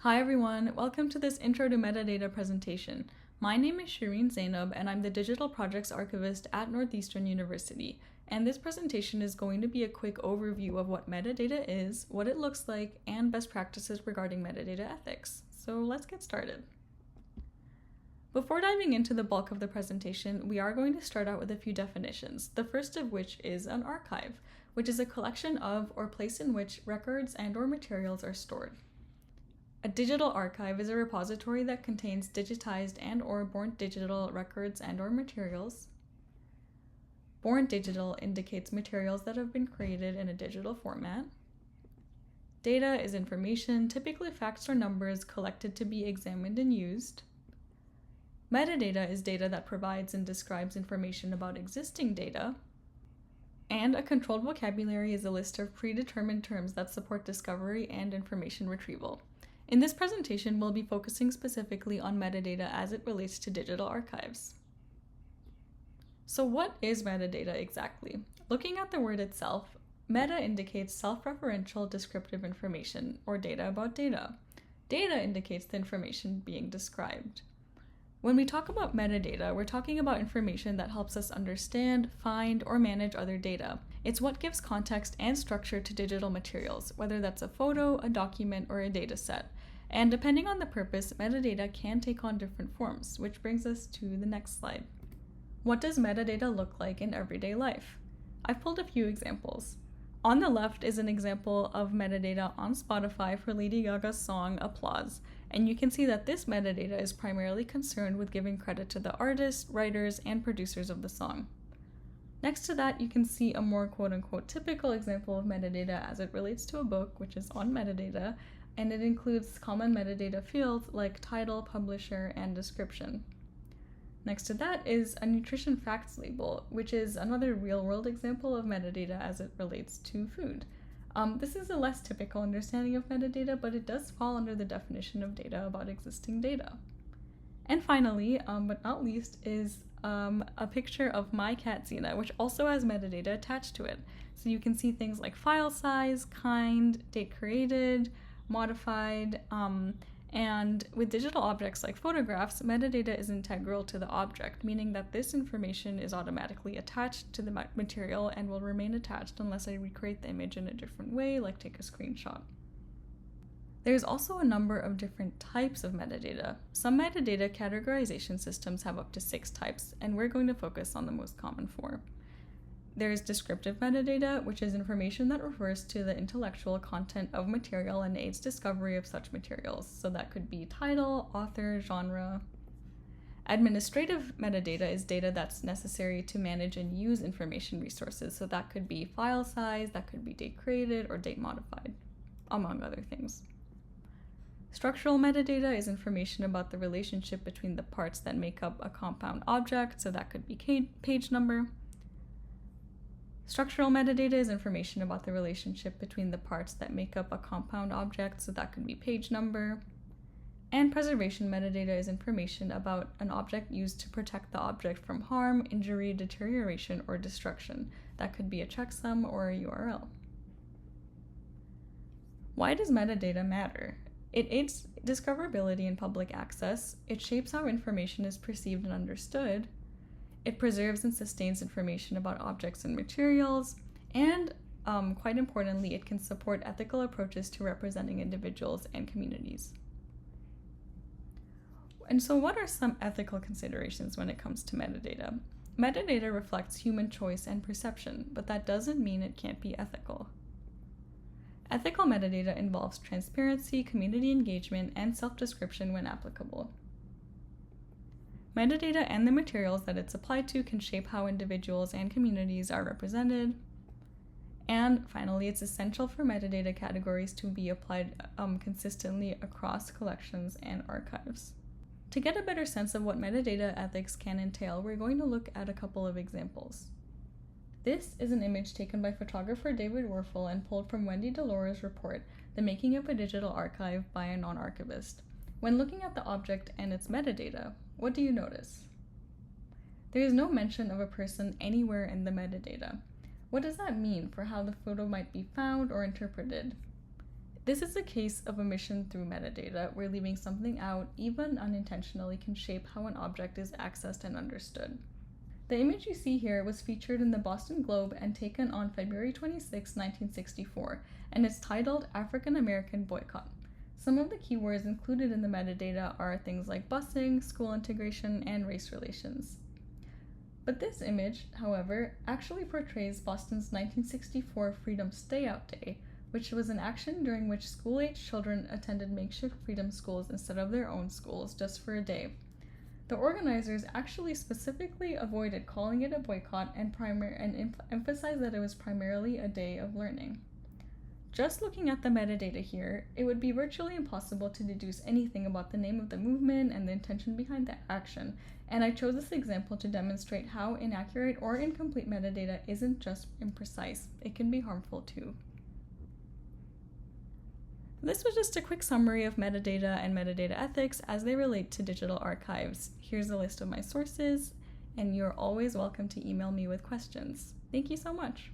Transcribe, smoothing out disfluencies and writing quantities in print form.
Hi everyone, welcome to this Intro to Metadata presentation. My name is Shireen Zaineb and I'm the Digital Projects Archivist at Northeastern University. And this presentation is going to be a quick overview of what metadata is, what it looks like, and best practices regarding metadata ethics. So let's get started. Before diving into the bulk of the presentation, we are going to start out with a few definitions, the first of which is an archive, which is a collection of or place in which records and/or materials are stored. A digital archive is a repository that contains digitized and/or born digital records and/or materials. Born digital indicates materials that have been created in a digital format. Data is information, typically facts or numbers, collected to be examined and used. Metadata is data that provides and describes information about existing data. And a controlled vocabulary is a list of predetermined terms that support discovery and information retrieval. In this presentation, we'll be focusing specifically on metadata as it relates to digital archives. So what is metadata exactly? Looking at the word itself, meta indicates self-referential descriptive information, or data about data. Data indicates the information being described. When we talk about metadata, we're talking about information that helps us understand, find, or manage other data. It's what gives context and structure to digital materials, whether that's a photo, a document, or a data set. And depending on the purpose, metadata can take on different forms, which brings us to the next slide. What does metadata look like in everyday life? I've pulled a few examples. On the left is an example of metadata on Spotify for Lady Gaga's song Applause, and you can see that this metadata is primarily concerned with giving credit to the artists, writers, and producers of the song. Next to that, you can see a more quote-unquote typical example of metadata as it relates to a book, which is on metadata, and it includes common metadata fields like title, publisher, and description. Next to that is a nutrition facts label, which is another real-world example of metadata as it relates to food. This is a less typical understanding of metadata, but it does fall under the definition of data about existing data. And finally, but not least, is a picture of my cat Xena, which also has metadata attached to it. So you can see things like file size, kind, date created, modified, and with digital objects like photographs, metadata is integral to the object, meaning that this information is automatically attached to the material and will remain attached unless I recreate the image in a different way, like take a screenshot. There's also a number of different types of metadata. Some metadata categorization systems have up to 6 types, and we're going to focus on the most common 4. There's descriptive metadata, which is information that refers to the intellectual content of material and aids discovery of such materials. So that could be title, author, genre. Administrative metadata is data that's necessary to manage and use information resources. So that could be file size, that could be date created, or date modified, among other things. Structural metadata is information about the relationship between the parts that make up a compound object. So that could be page number. Structural metadata is information about the relationship between the parts that make up a compound object, so that could be page number. And preservation metadata is information about an object used to protect the object from harm, injury, deterioration, or destruction. That could be a checksum or a URL. Why does metadata matter? It aids discoverability and public access, it shapes how information is perceived and understood, it preserves and sustains information about objects and materials, and quite importantly, it can support ethical approaches to representing individuals and communities. And so what are some ethical considerations when it comes to metadata? Metadata reflects human choice and perception, but that doesn't mean it can't be ethical. Ethical metadata involves transparency, community engagement, and self-description when applicable. Metadata and the materials that it's applied to can shape how individuals and communities are represented. And finally, it's essential for metadata categories to be applied consistently across collections and archives. To get a better sense of what metadata ethics can entail, we're going to look at a couple of examples. This is an image taken by photographer David Werfel and pulled from Wendy Delores' report, The Making of a Digital Archive by a Non-Archivist. When looking at the object and its metadata, what do you notice? There is no mention of a person anywhere in the metadata. What does that mean for how the photo might be found or interpreted? This is a case of omission through metadata, where leaving something out, even unintentionally, can shape how an object is accessed and understood. The image you see here was featured in the Boston Globe and taken on February 26, 1964, and it's titled African American Boycott. Some of the keywords included in the metadata are things like busing, school integration, and race relations. But this image, however, actually portrays Boston's 1964 Freedom Stay Out Day, which was an action during which school-aged children attended makeshift freedom schools instead of their own schools just for a day. The organizers actually specifically avoided calling it a boycott and emphasized that it was primarily a day of learning. Just looking at the metadata here, it would be virtually impossible to deduce anything about the name of the movement and the intention behind the action, and I chose this example to demonstrate how inaccurate or incomplete metadata isn't just imprecise, it can be harmful too. This was just a quick summary of metadata and metadata ethics as they relate to digital archives. Here's a list of my sources, and you're always welcome to email me with questions. Thank you so much.